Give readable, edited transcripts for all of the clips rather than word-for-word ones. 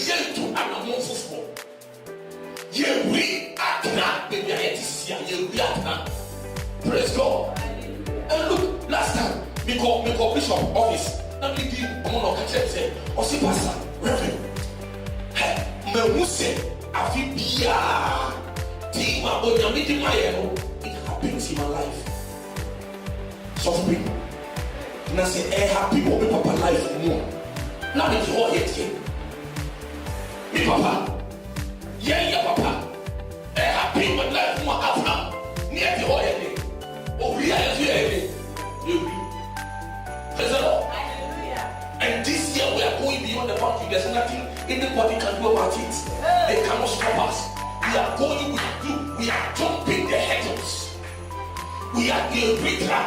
yet to an amount for. Yeah, we are not baby. I had to see we are not. Praise God. And look, last time we call Bishop office. Now we give one of the church say, "Oh, see, Pastor, Reverend, hey, me who say, I feel bia, team, my boy, I'm meeting my hero. It happens in my life. So free. And I say, hey, happy for me, Papa, life more. Now it's all yet here. Me, Papa. Yeah, Papa. Hey, happy with life more after. Near the oil. Oh, we are here. Praise the Lord. And this year we are going beyond the boundary. There's nothing anybody can do about it. They cannot stop us. We are going with you. We are jumping the hurdles. We are the breaker.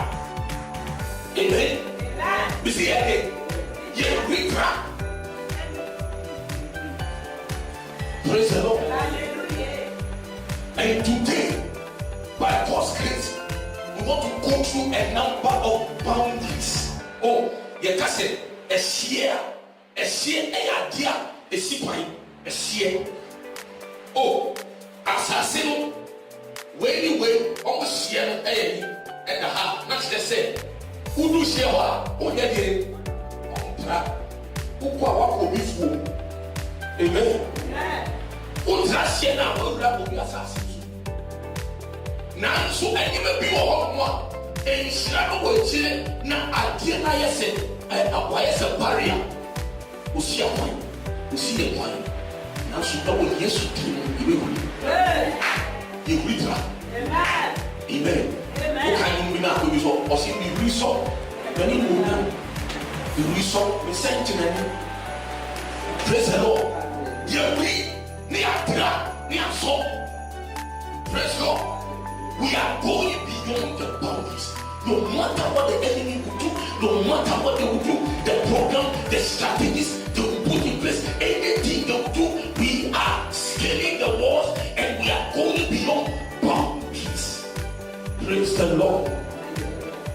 Amen. We see again. Yeah, breaker. Praise the Lord. And today, by God's grace, we want to go through a number of boundaries. Oh, yeah, that's it. A share, a idea, a sipine, a share. Oh, as I say, way, almost share, and the half, not just say, who do share what, or get who go before. Amen. Who's that share now? Will be assassin. Now, so I never be one. And Shano will chill. Now, I did not say, I acquire a barrier. We see a point. We see a point. Now, she know what yes, you will read her. Amen. What can you not do? Or see the result. When you move down, the result, the sentiment. Praise the Lord. You read, near so. Praise God. We are going beyond the boundaries. No matter what the enemy will do, no matter what they will do, the program, the strategies they will put in place, anything they will do, we are scaling the walls and we are going beyond boundaries. Praise the Lord.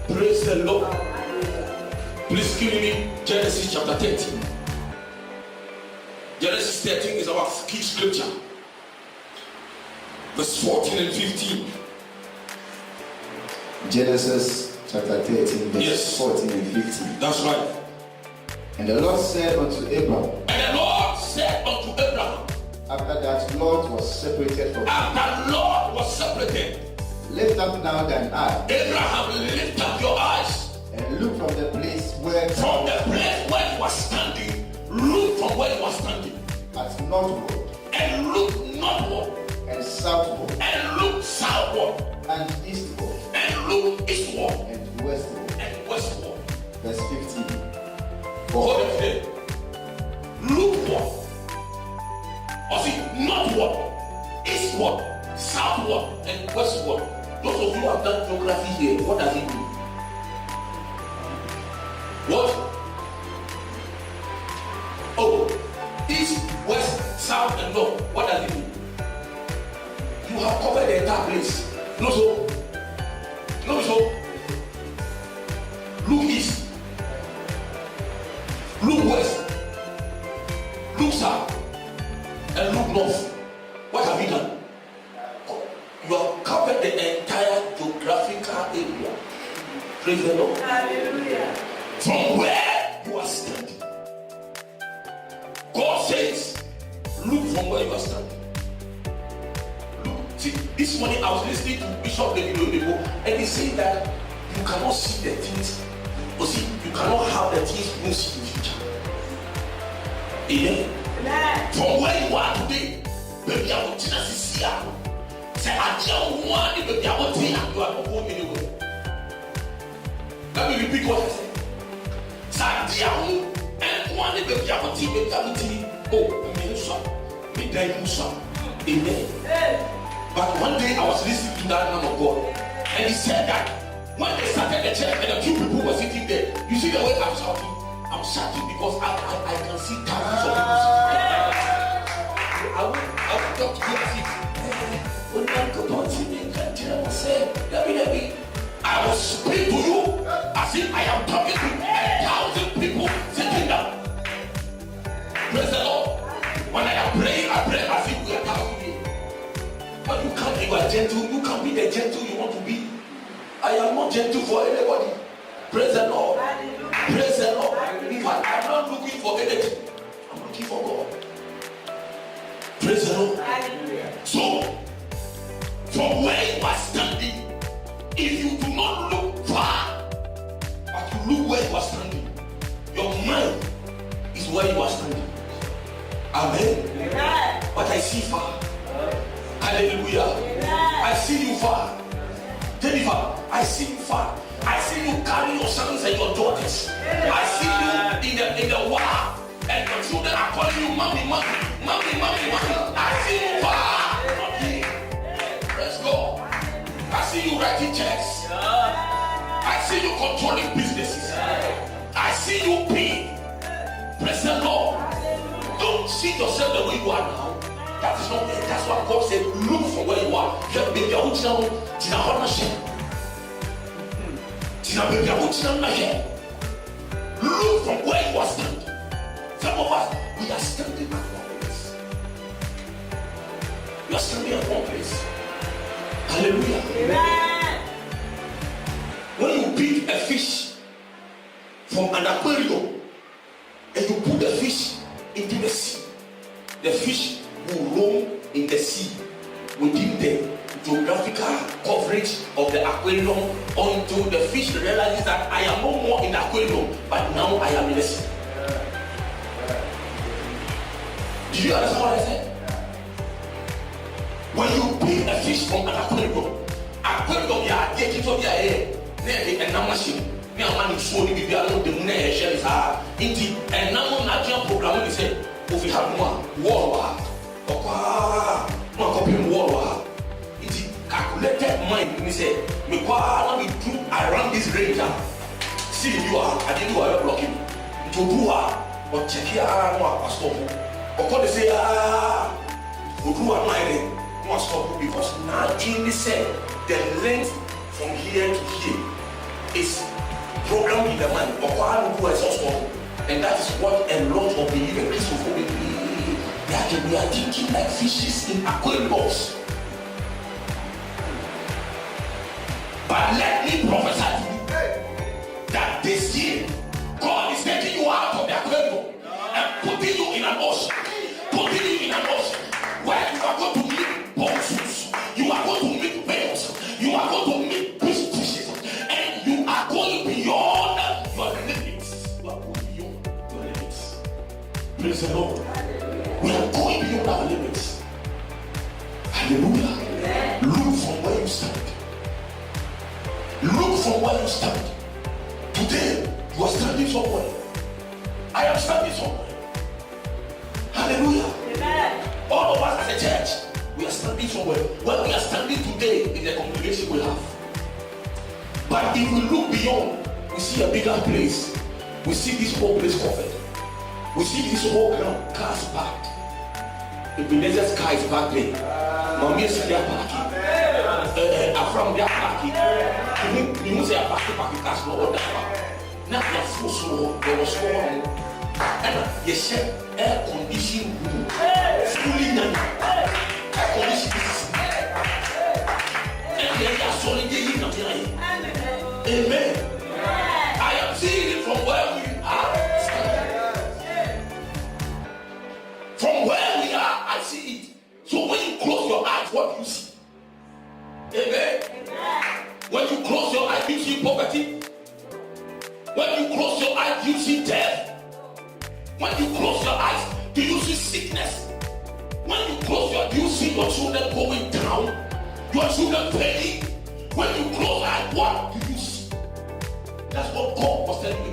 Praise the Lord. Please give me Genesis chapter 13. Genesis 13 is our key scripture. Verse 14 and 15. Genesis chapter 13, verse 14 and 15. That's right. And the Lord said unto Abraham. And the Lord said unto Abraham. After that Lot was separated from him. After Lot was separated. Lift up now thine eye. Abraham, lift up your eyes. And look from the place where. From the place where you are standing. Look from where you are standing. At northward. And look northward. And southward. And look southward. And eastward. And look eastward. And westward. And westward. Verse 15. Hold it there. Look what? Or see, northward, eastward, southward, and westward. Those of you who have done geography here, what does it mean? What? Oh, east, west, south, and north. What does it mean? You have covered the entire place. No, so. No, so. Look east. Look west. Look south. And look north. What have you done? You have covered the entire geographical area. Praise the Lord. Hallelujah. From where you are standing. God says, look from where you are standing. Look. See, this morning I was listening to Bishop David Odebo, and he said that you cannot see the things. You see, you cannot have the things you see in the future. Amen. From where you are today, baby, I will just see you. Say, I don't want it, baby, I will tell you, you are not going anywhere. Let me repeat what I said. Say, I don't want it, baby, I will tell you, baby, I will tell you. Oh, I'm in some. Me die in some. Amen. But one day I was listening to that man of God, and he said that when they started the church and a few people were sitting there, you see the way I'm shouting? I'm shouting because I can see thousands of people sitting there. I will talk to you as if when I go on sitting and say, I will speak to you as if I am talking to 1,000 people sitting down. Praise the Lord. When gentle, you can be the gentle you want to be. I am not gentle for anybody. Praise the Lord. Praise the Lord. In fact, I'm not looking for anything. I'm looking for God. Praise the Lord. So, from where you are standing, if you do not look far, but you look where you are standing, your mind is where you are standing. Amen. But I see far. Hallelujah. I see you far. Jennifer, I see you far. I see you carry your sons and your daughters. I see you in the war, and your children are calling you mommy, mommy, mommy, mommy, mommy. I see you far. Not here. Let's go. I see you writing checks. I see you controlling businesses. I see you big. Praise the Lord. Don't see yourself the way you are now. That is not it. That's what God said. Look for where you are. Baby, I want you to look from where you are standing. Some of us, we are standing at one place. You are standing at one place. Hallelujah. Amen. When you pick a fish from an aquarium and you put the fish into the sea, the fish will roam in the sea within the geographical coverage of the aquarium until the fish realizes that I am no more in the aquarium, but now I am in the sea. Do you understand what I said? When you pick a fish from an aquarium, you are taking to the air, and now machine. Me and man so ni bibi alo de mu na e share sa inti and now Nigerian program we say if we have more war okwa no copy war inti calculated mind me say me kwa me do around this range see you are I didn't do a blocking to do or check here no pastor okwa they say we do no stop because now in say the length from here to here is program in the mind of one who is also, and that is what a lot of believers they are thinking like fishes in aquariums. But let me prophesy to you that this year God is taking you out of the aquarium and putting you in an ocean, where you are going to meet monsters, you are going to meet whales, you are going to meet fishes, and you are going beyond your limits. You are going beyond your limits. Praise the Lord. We are going beyond our limits. Hallelujah. Look from where you stand. Look from where you stand. Today, you are standing somewhere. I am standing somewhere. Hallelujah. Amen. All of us as a church, we are standing somewhere. Well, we are standing today in the congregation we have. But if we look beyond, we see a bigger place. We see this whole place covered. We see this whole ground, cars parked. The Ebenezer's car is parked there. Mommy is there parking. From their parking. You must say a parking cars no order. Now they are so slow. They were slow. And you said air conditioning room. Fully done. Air conditioning. And they are solid. Amen. I am seeing it from where we are. From where we are, I see it. So when you close your eyes, what do you see? Amen. When you close your eyes, you see poverty. When you close your eyes, you see death. When you close your eyes, do you see sickness? When you close your eyes, do you see your children going down? Your children paying? When you close your eyes, what do you see? That's what God was telling me.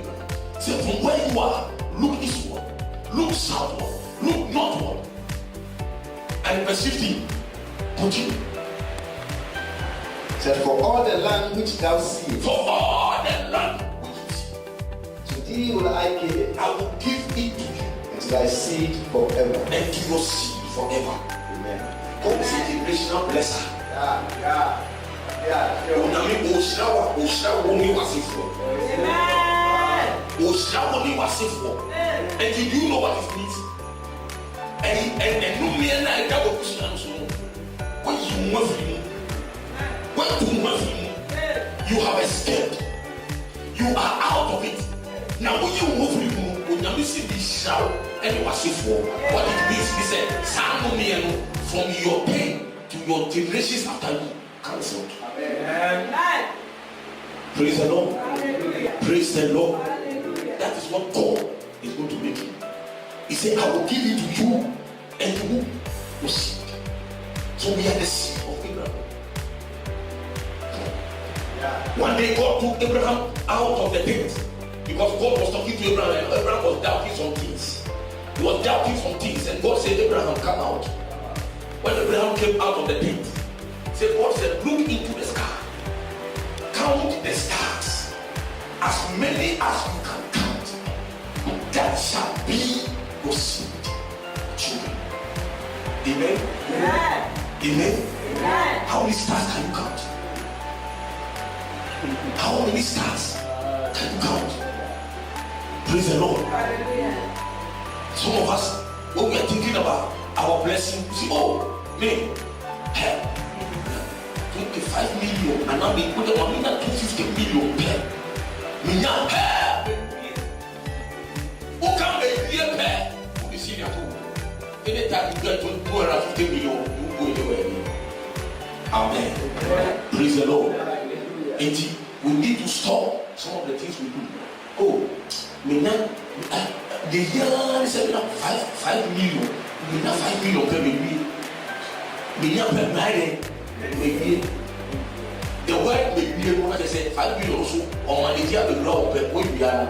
Say from where you are, look eastward, look southward, look northward. And verse 15, continue. Said for all the land which thou seest, for all the land which you see, to thee will I give it. I will give it to you. And to thy seed forever. And to your seed forever. Amen. God is a generational blesser. Yeah. And did you know what it means? And no man like that was when you move him. You have escaped. You are out of it. Now when you move, when you see this shout and you are for what it means, he said, from your pain to your generations after you cancelled. Amen. Praise the Lord. Hallelujah. Praise the Lord. Hallelujah. That is what God is going to make you. He said, I will give it to you and you will see. So we are the seed of Abraham. One day God took Abraham out of the tent because God was talking to Abraham and Abraham was doubting some things. He was doubting some things and God said, Abraham, come out. When Abraham came out of the tent, God said, look into the sky. Count the stars. As many as you can count. That shall be your seed. Children. Amen? Amen. Amen. Amen. How many stars can you count? How many stars can you count? Praise the Lord. Some of us, when we are thinking about our blessing, we say, oh, man, 25 million, and now we put them on 250 million per. Who can be here per? Who is in your home? Anytime you get to 250 million, you go anywhere. Amen. Praise the Lord. And we need to stop some of the things we do. Oh, the year is 5 million. We have 5 million per baby. We have per married. The word may be able to say 5 million also on manager the law per we are.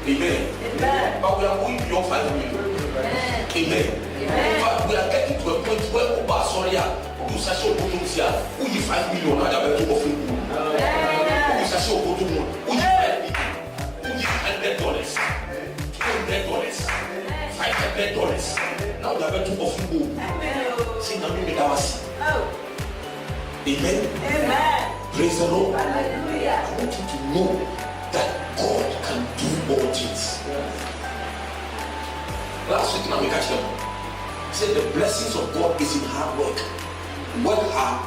Amen. But we are going beyond 5 million. Amen. But we are getting to a point where Oba Soria, who Sasha Okotumsia, who is 5 million, I have to offer you. Who Sasha Okotum, who is $100, $200, $500. Now they are to offer you. See, now we make our seed. Amen. Amen. Praise the Lord. Hallelujah. I want you to know that God can do all things. Last week, now we catch them. He said the blessings of God is in hard work. Work hard,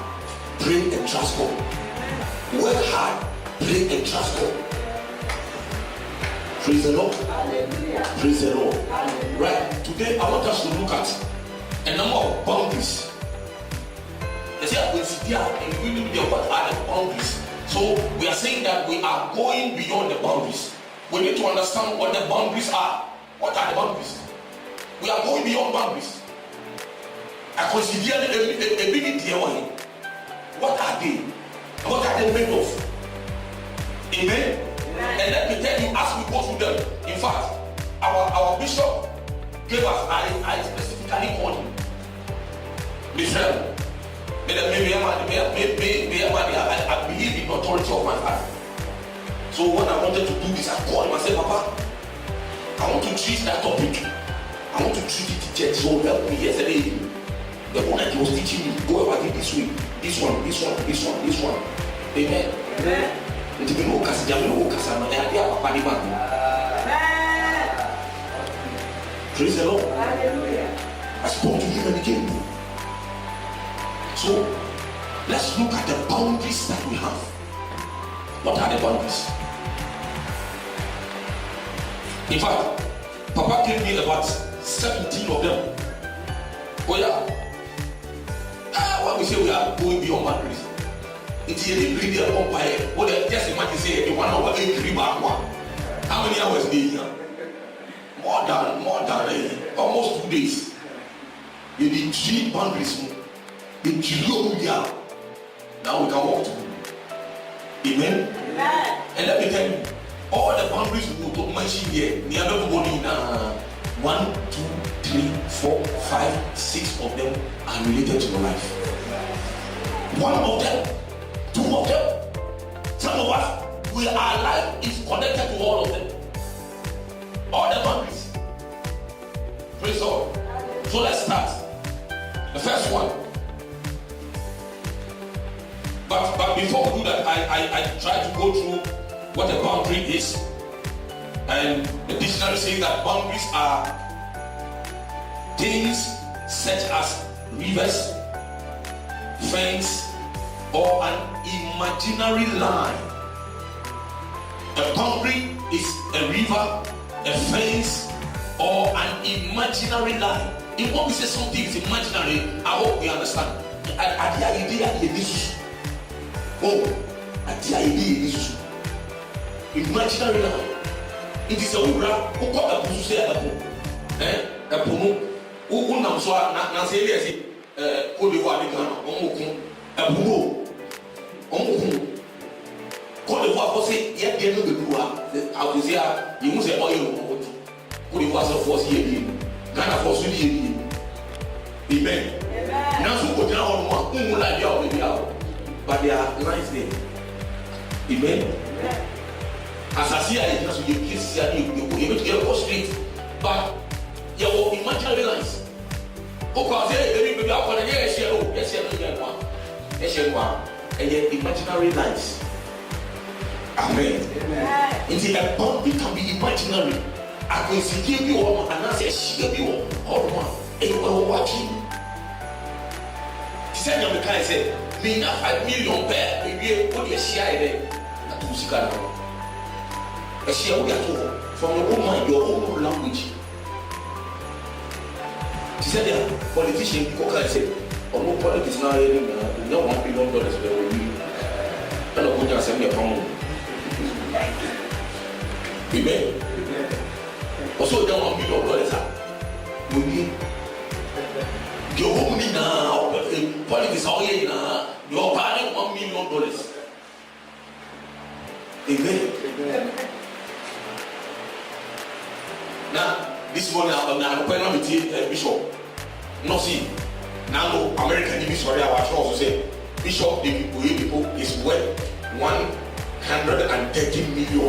pray and trust God. Work hard, pray and trust God. Praise the Lord. Hallelujah. Praise the Lord. Hallelujah. Right. Today I want us to look at a number of boundaries. What are the boundaries? So we are saying that we are going beyond the boundaries. We need to understand what the boundaries are. What are the boundaries? We are going beyond boundaries. I consider a big deal. What are they? What are they made of? Amen. And let me tell you, as we go through them, in fact, our bishop gave us, I specifically called him Bishop. I believe in the authority of my father. So when I wanted to do this, I called him and said, Papa, I want to treat that topic. I want to treat it in church. So help me yesterday. The one that he was teaching me, go about it this way. This one. Amen. Amen. Praise the Lord. Hallelujah. I spoke to him and he came. So let's look at the boundaries that we have. What are the boundaries? In fact, Papa gave me about 17 of them. Oh yeah. When we say we are going beyond boundaries, it's a really a umpire. What just imagine say the 1 hour 8 back one. How many hours did you? More than almost 2 days. You need 3 boundaries. The Julia. Now we can walk to. Amen. Amen. And let me tell you, all the boundaries we will mention here, near everybody 1, 2, 3, 4, 5, 6 of them are related to your life. 1 of them, 2 of them. Some of us, our life is connected to all of them. All the boundaries. Praise God. So let's start. The first one. But before we do that, I try to go through what a boundary is. And the dictionary says that boundaries are things such as rivers, fence, or an imaginary line. A boundary is a river, a fence, or an imaginary line. If when we say something is imaginary, I hope we understand. Imaginary line. It is a ura who got a pussy at a pool. Who nam so na say yes, Cote d'Ivoire, a bureau. Cote d'Ivoire, for say, yet they know the blue. I will say, you must say, oh, you Cote d'Ivoire for here. Ghana for Sweden. Amen. Now, so go down on one, who will like you, but they are lines there. Amen. As I see, I just you go straight, but you will imaginary lines. Because maybe I want to yes, and yet imaginary lines. Amen. Indeed, a boundary can be imaginary. I can see you and I say, she will be all one. And you are watching. He said, "You can say, me not 5 million per maybe put your share there." That was got a share we are told from your own mind, your own language. He said, "Yeah, politician, because I said, oh no, politics now, no $1 billion where we and I'm going to send me a pound." Amen. Also, don't $1 billion. You need your money now. Politics all here now. You're buying $1 million. Amen. Now, this morning I'm going to be Bishop. No, see. Now, American Bishop, I also say Bishop the people is worth $130 million.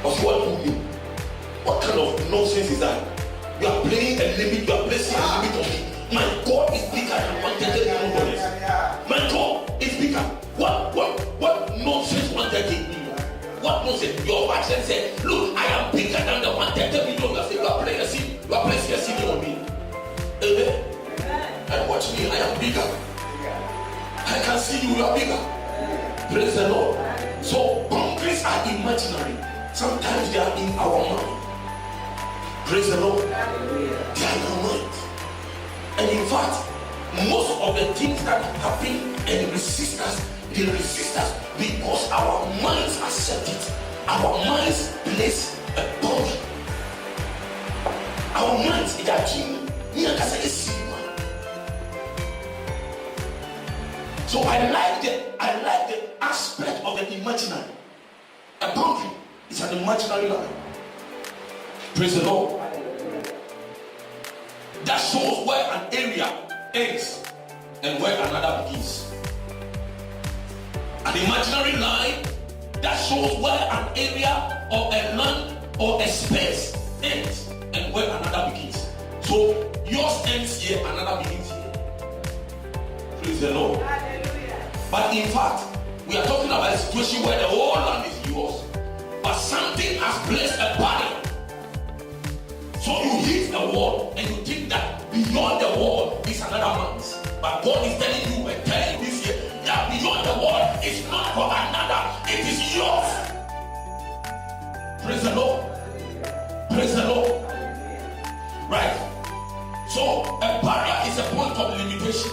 Of what kind of nonsense is that? You are playing a limit, you are placing a limit on me. My God is bigger than $130 million. My God is bigger. What nonsense $130 million? What nonsense? Your accent said, look, I am bigger than the $130 million. You are playing a scene. You are placing a scene on me. Amen. And watch me, I am bigger. I can see you are bigger. Praise the Lord. So boundaries are imaginary. Sometimes they are in our mind. Praise the Lord. They are in our mind. And in fact, most of the things that happen and resist us, they resist us because our minds accept it. Our minds place a boundary. Our minds is a king. So I like the aspect of the imaginary. A boundary is an imaginary line. Praise the Lord. That shows where an area ends and where another begins. An imaginary line that shows where an area or a land or a space ends and where another begins. So yours ends here, another begins here. Praise the Lord. But in fact, we are talking about a situation where the whole land is yours, but something has placed a barrier. So you hit the wall and you think that beyond the wall is another man's. But God is telling you and telling you this year that beyond the wall is not for another, it is yours. Praise the Lord. Praise the Lord. Right. So a barrier is a point of limitation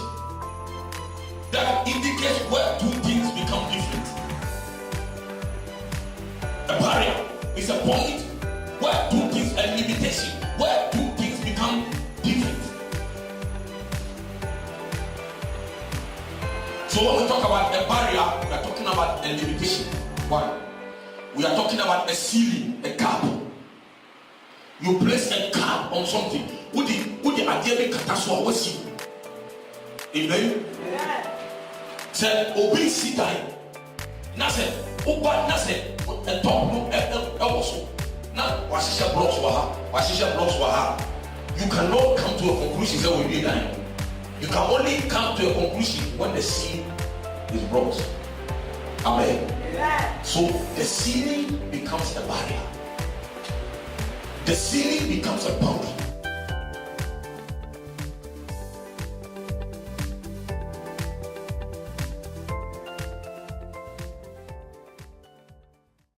that indicates where two things become different. A barrier is a point where two things, a limitation, where two things become different. So when we talk about a barrier, we are talking about a limitation. One, we are talking about a ceiling, a cap. You place a cap on something. Would the idea be catastrophic? Amen. Say obesity. Na say oba na say a top no also. Now washisha blocks waha. You cannot come to a conclusion that we be dying. You can only come to a conclusion when the seed is brought. Amen. So the ceiling becomes a barrier. The ceiling becomes a boundary.